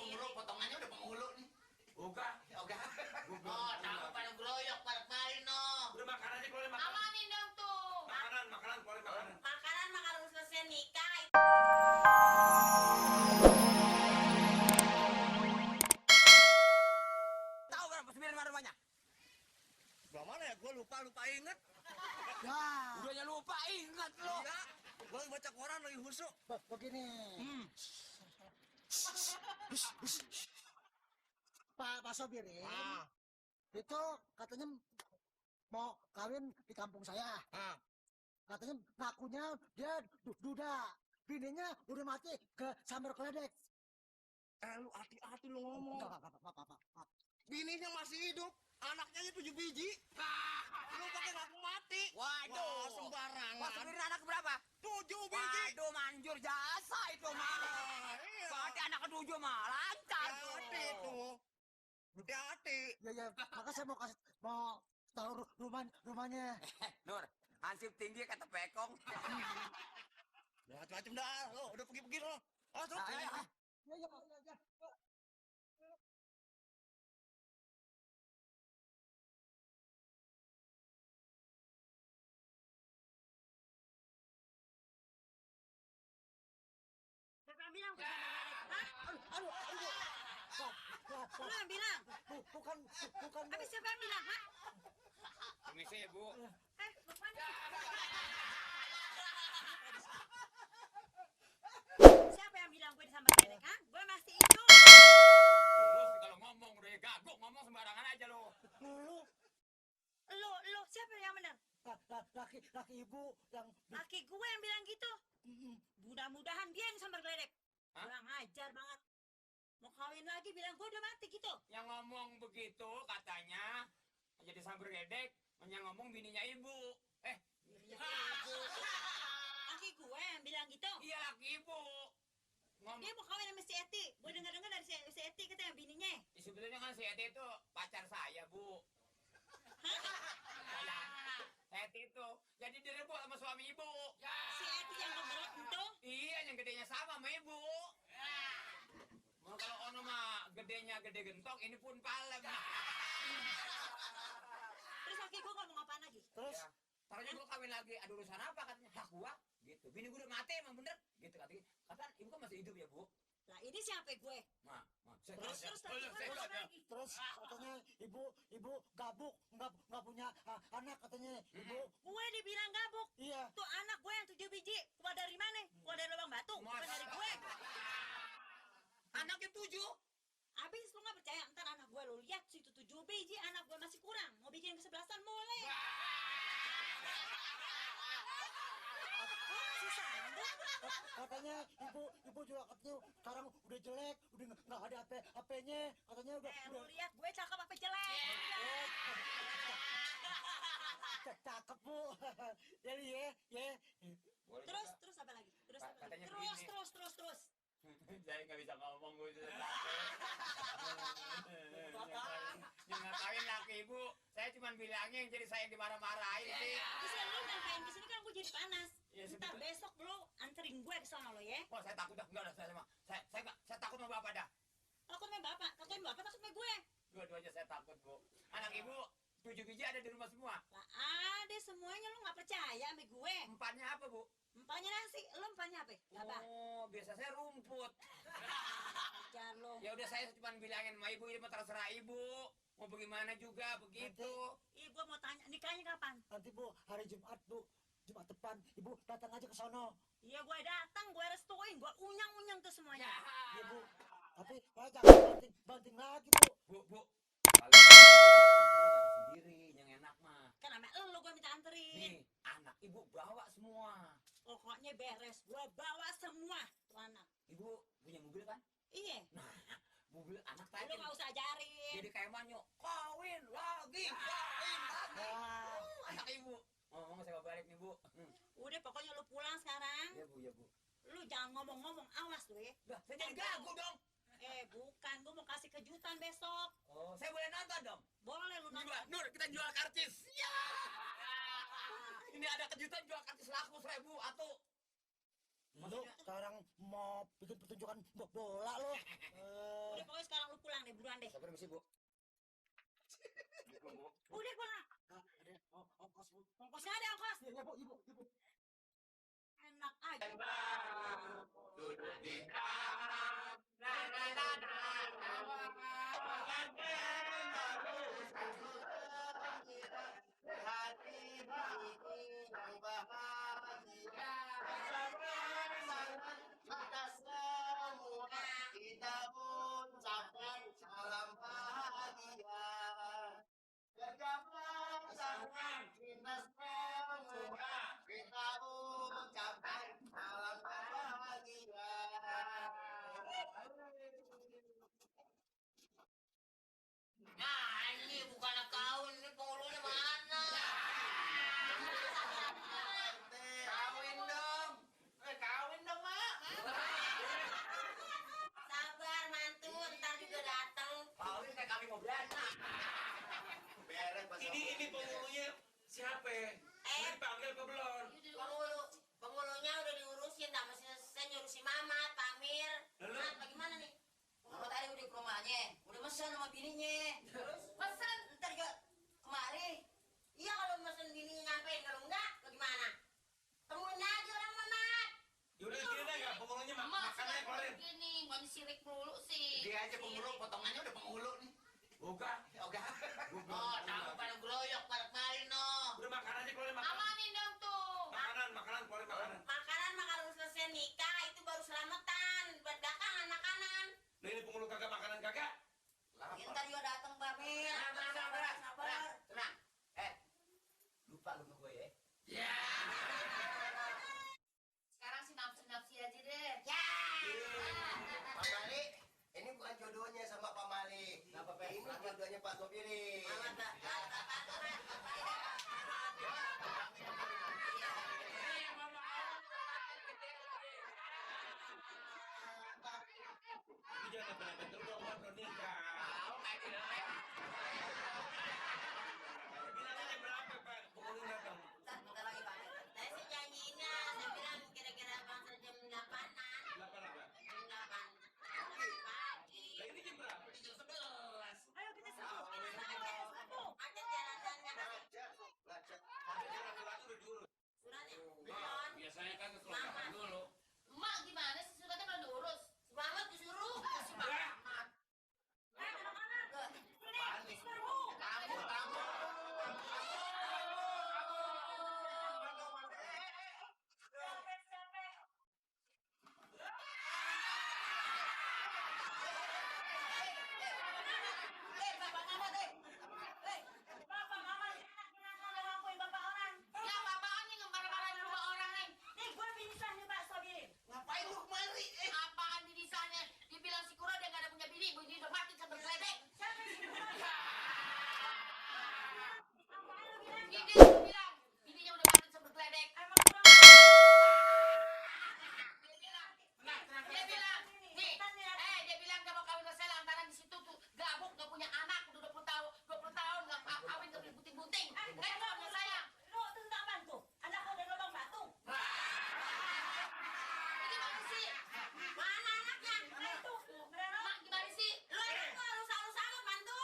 penghulu, potongannya udah penghulu nih. Ogah. Oh, tamu pada geroyok, pada kemarin no. Udah makan aja keluarin makan. Amanin dong tuh. Makanan keluarin makanan. Makanan harus selesai nikah. Tahu berapa sembilan rumahnya? Sebelah mana ya? Gue lupa inget. Ya. Udahnya lupa ingat lo. Iya. Gue baca koran lagi husuk. Begini. Pak Sobirin. Itu katanya mau kawin di kampung saya. Katanya ngakunya dia duda. Bininya udah mati ke sambar keledek. Lu hati-hati lu ngomong. Enggak. Bininya masih hidup. Anaknya aja 7 biji. Lu pakai ngaku mati. Waduh. Wah, sembarangan. Pas sendiri anak berapa? 7 biji. Waduh, manjur jasa itu mah. Iya. Berarti anak ke-7 mah lancar tuh. Hati tuh. Hati-hati. Ya, maka saya mau tahu rumahnya. Nur, hansip tinggi kata pekong. Macam-macam dah. Lo udah pergi-pergi lo. Masuk. Ya. Siapa yang bilang ke sambar geledek? Lu yang bilang? Bukan. Habis siapa yang bilang? Hah? Permisi, Bu. Lukman. Siapa yang bilang gue di sambar geledek? Hah? Gue masih hidup. Terus kalau ngomong udah gagok, ngomong sembarangan aja lo. Lu siapa yang benar? Laki ibu yang Laki gue yang bilang gitu. Mudah-mudahan dia yang sambar geledek. Hah? Kurang ajar banget. Mau kawin lagi bilang gue udah mati gitu. Yang ngomong begitu katanya jadi sambar geledek, yang ngomong bininya ibu. Laki gue yang bilang gitu. Iya laki ibu. Ngomong. Dia mau kawin sama si Eti. Gue dengar-dengar dari si Eti katanya bininya. Sebetulnya kan si Eti itu pacar saya, Bu. Eti itu jadi direbut sama suami ibu. Si Eti yang keberat itu. Iya, yang gedenya sama ibu. Mau kalau ono mah gedenya gede gentok, ini pun palem. Terus laki gue ngomong apaan lagi? terus Taranya gua kawin lagi, ada urusan apa katanya? Hak gua, gitu. Bini gua udah mati emang bener, gitu katanya. Kata ibu kan masih hidup ya Bu. Lah ini siapa gue? Terus laki gue ngomong lagi. terus katanya ibu gabuk nggak punya anak katanya ibu. Gue dibilang gabuk. Iya. Tuh anak gue yang 7 biji. Keluar dari mana? Keluar dari lubang batu. Bukan dari gue. Anaknya 7. Abis lu gak percaya, ntar anak gue lu lihat situ 7 biji, anak gue masih kurang. Mau bikin kesebelasan boleh. Masih sanggup. Katanya ibu juga katanya sekarang udah jelek, udah nggak ada HP-nya, katanya udah Lu lihat gue cakep apa jelek? cakep Bu. Jadi ya. Terus apa lagi? Terus apa lagi? Katanya Terus. Saya nggak bisa ngomong, Bu. Ngapain laki ibu? Saya cuma bilangnya jadi saya yang dimarah-marahin sih. Terus lu ngapain kesini kan gue jadi panas. Ya, Ntar besok lu anterin gue ke sana lo ya. Wah, saya takut dah. Enggak dah, saya takut sama bapak dah. Takut sama bapak, takut sama gue. Dua-duanya saya takut, Bu. Anak ibu 7 biji ada di rumah semua. Lah ada semuanya lu gak percaya sama gue. Empatnya apa, Bu? Empahnya nasi, lu empahnya apa? Apa? Oh, biasa saya rumput. Jangan lo. Ya udah saya cuma bilangin sama ibu, ini mah terserah ibu. Mau bagaimana juga begitu. Ih, gue mau tanya nikahnya kapan? Nanti Bu hari Jumat Bu, Jumat depan ibu datang aja ke sono. Iya gue datang, gue restuin, gue unyang-unyang tuh semuanya. Iya Bu. Tapi jangan banting lagi Bu. Kalau jangan sendiri, yang enak mah. Kan sama lu gue minta anterin. Nih, anak ibu bawa semua. Pokoknya beres, gue bawa semua tuh anak. Ibu punya mobil kan? Iya. Nah, mobil anak Lu tadi. gak usah ajarin. Jadi kayak manyo, kawin lagi. Anak ibu. Ngomong saya balik nih, Bu. Udah pokoknya lu pulang sekarang. Ya, Bu. Lu jangan ngomong-ngomong, awas lu ya. Lah, saya jadi gagu dong. Bukan, gue mau kasih kejutan besok. Oh, saya boleh nonton dong? Boleh lu nonton. Nur, kita jual karcis. Ya. Ini ada kejutan jual karcis laku 1000 atau. Lu sekarang mau bikin pertunjukan bola lo. Udah pokoknya sekarang lu pulang deh buruan deh. Sabar mesti, Bu. Udah pulang. Ada ongkos Bu. Ongkosnya ada ongkos. Ya Bu, ibu. Enak aja. Kita ucapkan salam bahagia. Berjamaah sangat kita semua. Kita ucapkan salam bahagia. Nah, ini bukan kawin, ini penghulunya mana? Kawin dong. Kawin dong, Mak. Sabar mantu, ntar juga datang. Kawin kayak kami mau beranak. Beres, Pak. Ini penghulunya siapa? Udah dipanggil apa belum? Penghulunya udah diurusin, tak mesti saya nyuruh si Mamat, Pamir. Lalu? Mat, bagaimana nih? Kalau tadi udah ke rumahnya, udah mesen sama bininya. Terus? Mesen, ntar juga kemari. Iya kalau mesen bininya nyampein, kalau enggak, bagaimana? Temuin aja orang Mamat. Yaudah gini deh ya, penghulunya makanannya keluarin. Gini, mau disirik mulu sih. Dia aja penghulu, potongannya udah penghulu nih. Buka. Oke. Oh, tamu pada geroyok, pada kemarin no. Udah makanannya keluarin makanan. Amanin dong tuh. Makanan keluarin makanan. Makanan mah kalau selesai nikah itu baru selamatan. Buat dagangan makanan. Nah ini penghulu kagak makanan kagak. Ntar juga datang Pamir. Sabar. Tenang. Lupa lu sama gue ya. Ya. Sekarang sih nafsu-nafsi aja deh. Ya. Pak Mali, ini bukan jodohnya sama Pak Mali. Ini jodohnya Pak Sopiri. Jangan bener-bener udah umur nikah. Bilang aja berapa Pak penghulu datang. Bentar lagi Pak. Saya sih janjinya, saya bilang kira-kira bang jam 8-an. Berapa? Jam 8 pagi. Lah ini jam berapa? Jam 11. Ayo kita semua. Ada jalatannya kan. Belajar. Surat-surat udah diurus. Suratnya belum. Biasanya kan ke kelurahan dulu. Emak gimana sih suratnya belum diurus? Si Mamat disuruh. Si Mamat. Anak-anak. Ini disuruh. Kamu. Bapak Mamat, Bapak Mamat, enak ngakuin bapak orang. Ya, bapak ini ngemar-marin rumah orang nih. Nih, gue pingsan nih Pak Sobirin. Ngapain lu kemari? Apaan di sana? Dibilang si Kura dia nggak ada punya bini, bini udah mati sampai geledek. Siapa yang si Kura? Apaan lu bilang? Ini bilang, bininya udah mati sampai geledek. Emang kurang. Dia bilang, nih, dia bilang gak mau kawin sama saya lantaran di situ tuh gabuk gak punya anak udah 20 tahun gak kawin gak beli bunting-bunting. Kayak gak punya saya. Lu tuh tak bantu, anak udah lubang batu. Ini mana sih? Mana anaknya? Itu, mak gimana sih? Lu anak gua harus amat bantu.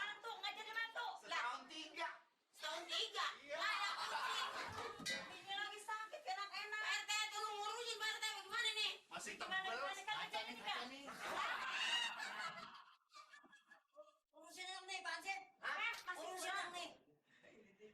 Bantu, nggak jadi bantu. Setahun 3. Setahun 3. Lah ya urusin. Ini lagi sakit enak-enak. Pak RT tolong ngurusin Pak RT bagaimana nih? Masih Gimana, tebel. gimana, kan Kaca nih, kaca nih. Urusin dong nih Pak Ansip. Urusin dong nih.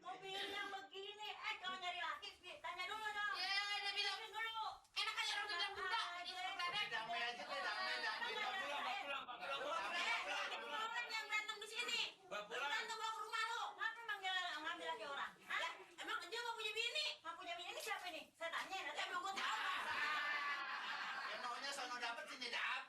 Mobilnya begini, kalau nyari laki, tanya dulu dong. Ya, dia bilang dulu. Enak aja orang bilang juga. Ini berbeda. Damai aja deh, damai. Itu orang yang berantem di sini. Berantem bawa ke rumah lu. Kenapa ngambil lagi orang? Hah? Emang dia nggak punya bini? Nggak punya bini ini siapa nih? Saya tanya, nanti emang gue tahu. Ya maunya sono dapet sini dapet.